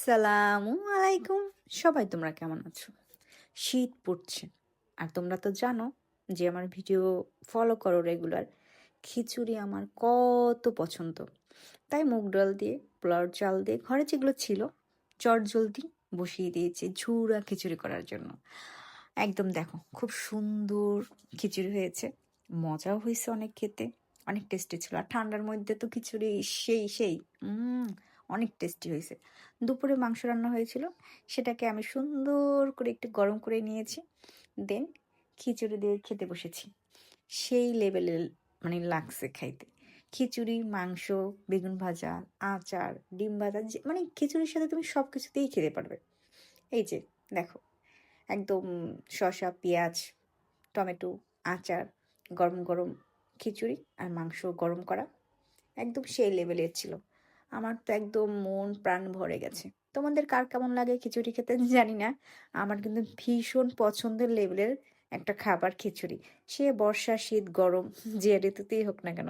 আসসালামু আলাইকুম। সবাই তোমরা কেমন আছো? শীত পড়ছে। আর তোমরা তো জানো যে আমার ভিডিও ফলো করো রেগুলার। খিচুড়ি আমার কত পছন্দ। তাই মুগ ডাল দিয়ে, পোলাওর চাল দিয়ে ঘরে যেগুলো ছিল চটজলদি বসিয়ে দিয়েছি ঝুরা খিচুড়ি করার জন্য। একদম দেখো খুব সুন্দর খিচুড়ি হয়েছে। মজাও হয়েছে অনেক খেতে। অনেক টেস্টি ছিল। আর ঠান্ডার মধ্যে তো খিচুড়ি সেই অনেক টেস্টি হয়েছে। দুপুরে মাংস রান্না হয়েছিল, সেটাকে আমি সুন্দর করে একটু গরম করে নিয়েছি। দেন খিচুড়ি দিয়ে খেতে বসেছি। সেই লেভেলের লাগছে খাইতে। খিচুড়ি, মাংস, বেগুন ভাজা, আচার, ডিম ভাজা, মানে খিচুড়ির সাথে তুমি সব কিছুতেই খেতে পারবে। এই যে দেখো, একদম শসা, পেঁয়াজ, টমেটো, আচার, গরম গরম খিচুড়ি আর মাংস গরম করা, একদম সেই লেভেলের ছিল। আমার তো একদম মন প্রাণ ভরে গেছে। তোমাদের কার কেমন লাগে খিচুড়ি খেতে জানি না। আমার কিন্তু ভীষণ পছন্দের লেভেলের একটা খাবার খিচুড়ি। সে বর্ষা, শীত, গরম যে ঋতুতেই হোক না কেন।